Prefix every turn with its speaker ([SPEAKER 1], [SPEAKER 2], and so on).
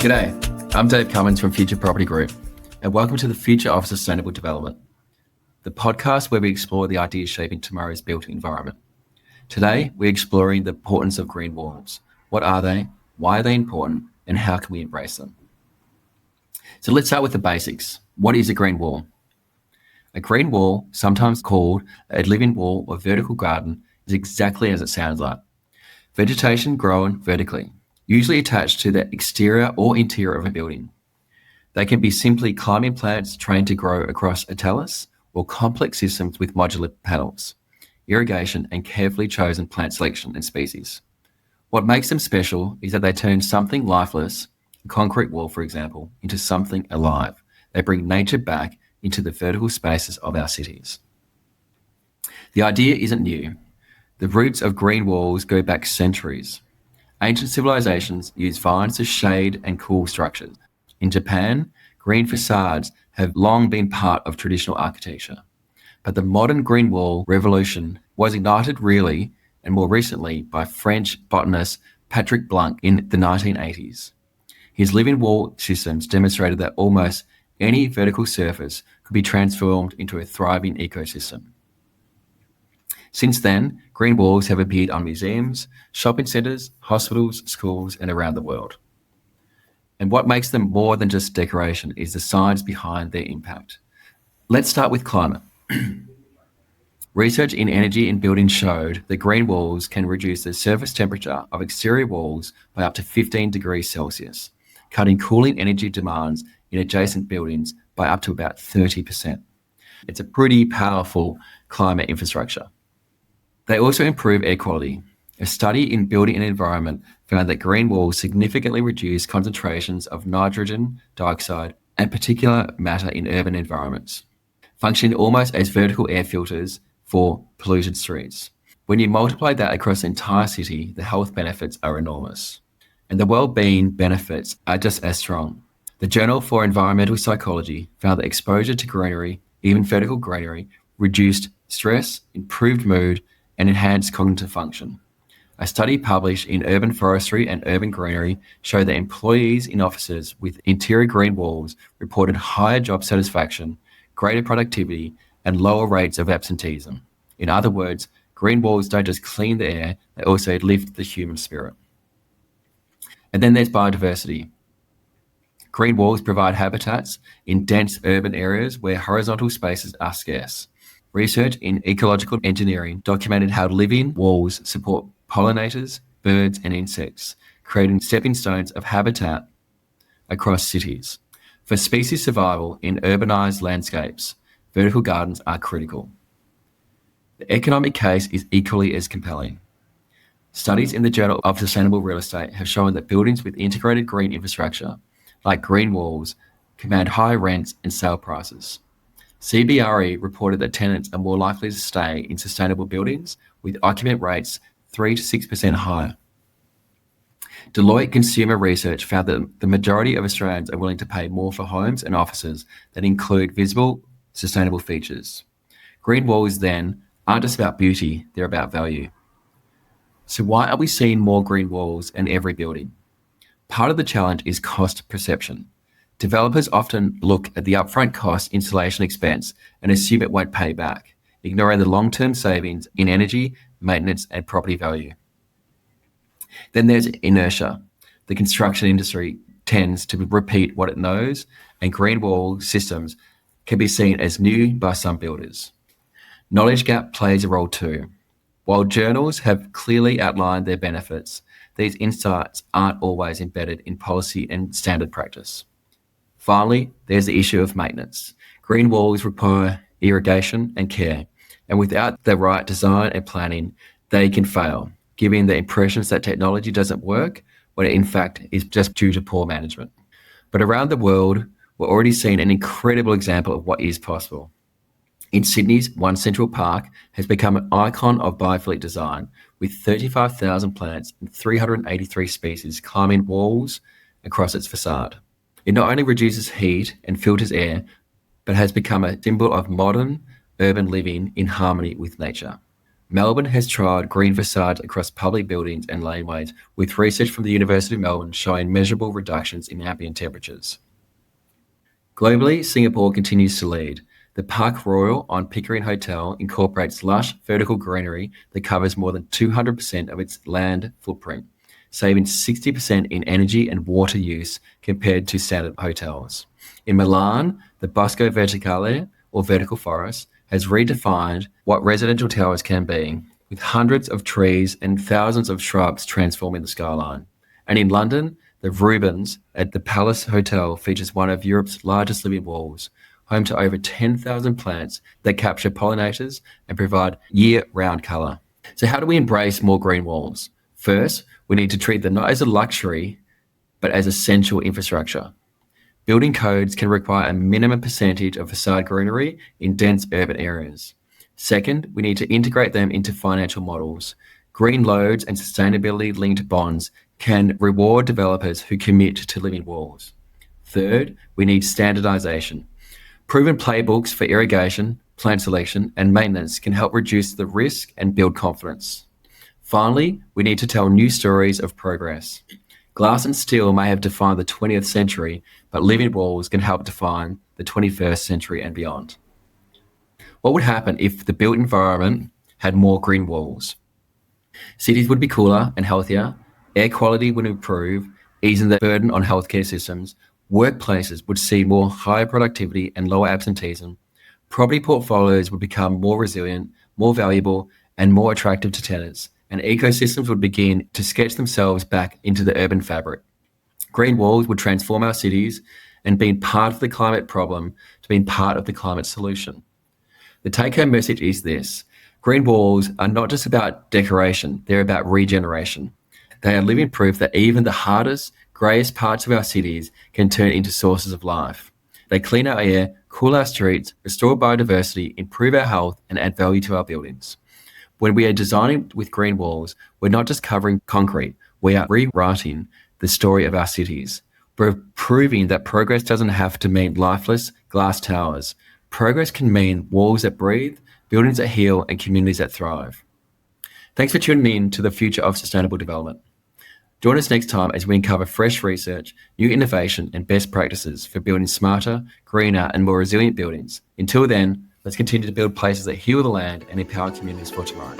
[SPEAKER 1] G'day, I'm Dave Cummins from Future Property Group, and welcome to the Future of Sustainable Development, the podcast where we explore the ideas shaping tomorrow's built environment. Today, we're exploring the importance of green walls. What are they? Why are they important? And how can we embrace them? So let's start with the basics. What is a green wall? A green wall, sometimes called a living wall or vertical garden, is exactly as it sounds like. Vegetation grown vertically, usually attached to the exterior or interior of a building. They can be simply climbing plants trained to grow across a talus, or complex systems with modular panels, irrigation, and carefully chosen plant selection and species. What makes them special is that they turn something lifeless, a concrete wall for example, into something alive. They bring nature back into the vertical spaces of our cities. The idea isn't new. The roots of green walls go back centuries. Ancient civilizations used vines to shade and cool structures. In Japan, green facades have long been part of traditional architecture. But the modern green wall revolution was ignited really and more recently by French botanist Patrick Blanc in the 1980s. His living wall systems demonstrated that almost any vertical surface could be transformed into a thriving ecosystem. Since then, green walls have appeared on museums, shopping centres, hospitals, schools, and around the world. And what makes them more than just decoration is the science behind their impact. Let's start with climate. Research in energy in buildings showed that green walls can reduce the surface temperature of exterior walls by up to 15 degrees Celsius, cutting cooling energy demands in adjacent buildings by up to about 30%. It's a pretty powerful climate infrastructure. They also improve air quality. A study in Building and Environment found that green walls significantly reduce concentrations of nitrogen dioxide and particulate matter in urban environments, functioning almost as vertical air filters for polluted streets. When you multiply that across the entire city, the health benefits are enormous. And the well-being benefits are just as strong. The Journal for Environmental Psychology found that exposure to greenery, even vertical greenery, reduced stress, improved mood, and enhanced cognitive function. A study published in Urban Forestry and Urban Greenery showed that employees in offices with interior green walls reported higher job satisfaction, greater productivity, and lower rates of absenteeism. In other words, green walls don't just clean the air, they also lift the human spirit. And then there's biodiversity. Green walls provide habitats in dense urban areas where horizontal spaces are scarce. Research in ecological engineering documented how living walls support pollinators, birds, and insects, creating stepping stones of habitat across cities. For species survival in urbanized landscapes, vertical gardens are critical. The economic case is equally as compelling. Studies in the Journal of Sustainable Real Estate have shown that buildings with integrated green infrastructure, like green walls, command high rents and sale prices. CBRE reported that tenants are more likely to stay in sustainable buildings with occupant rates 3 to 6% higher. Deloitte Consumer Research found that the majority of Australians are willing to pay more for homes and offices that include visible, sustainable features. Green walls, then, aren't just about beauty, they're about value. So why are we seeing more green walls in every building? Part of the challenge is cost perception. Developers often look at the upfront cost installation expense and assume it won't pay back, ignoring the long-term savings in energy, maintenance, and property value. Then there's inertia. The construction industry tends to repeat what it knows, and green wall systems can be seen as new by some builders. Knowledge gap plays a role too. While journals have clearly outlined their benefits, these insights aren't always embedded in policy and standard practice. Finally, there's the issue of maintenance. Green walls require irrigation and care, and without the right design and planning, they can fail, giving the impressions that technology doesn't work when it in fact is just due to poor management. But around the world, we're already seeing an incredible example of what is possible. In Sydney's One Central Park has become an icon of biophilic design, with 35,000 plants and 383 species climbing walls across its facade. It not only reduces heat and filters air, but has become a symbol of modern urban living in harmony with nature. Melbourne has trialled green facades across public buildings and laneways, with research from the University of Melbourne showing measurable reductions in ambient temperatures. Globally, Singapore continues to lead. The Park Royal on Pickering Hotel incorporates lush vertical greenery that covers more than 200% of its land footprint, saving 60% in energy and water use compared to standard hotels. In Milan, the Bosco Verticale, or vertical forest, has redefined what residential towers can be, with hundreds of trees and thousands of shrubs transforming the skyline. And in London, the Rubens at the Palace Hotel features one of Europe's largest living walls, home to over 10,000 plants that capture pollinators and provide year-round colour. So how do we embrace more green walls? First, we need to treat them not as a luxury, but as essential infrastructure. Building codes can require a minimum percentage of facade greenery in dense urban areas. Second, we need to integrate them into financial models. Green loads and sustainability-linked bonds can reward developers who commit to living walls. Third, we need standardization. Proven playbooks for irrigation, plant selection, and maintenance can help reduce the risk and build confidence. Finally, we need to tell new stories of progress. Glass and steel may have defined the 20th century, but living walls can help define the 21st century and beyond. What would happen if the built environment had more green walls? Cities would be cooler and healthier, air quality would improve, easing the burden on healthcare systems, workplaces would see more higher productivity and lower absenteeism, property portfolios would become more resilient, more valuable, and more attractive to tenants, and ecosystems would begin to sketch themselves back into the urban fabric. Green walls would transform our cities and being part of the climate problem to being part of the climate solution. The take-home message is this: green walls are not just about decoration, they're about regeneration. They are living proof that even the hardest, greyest parts of our cities can turn into sources of life. They clean our air, cool our streets, restore biodiversity, improve our health, and add value to our buildings. When we are designing with green walls, we're not just covering concrete, we are rewriting the story of our cities. We're proving that progress doesn't have to mean lifeless glass towers. Progress can mean walls that breathe, buildings that heal, and communities that thrive. Thanks for tuning in to the future of sustainable development. Join us next time as we uncover fresh research, new innovation, and best practices for building smarter, greener, and more resilient buildings. Until then, let's continue to build places that heal the land and empower communities for tomorrow.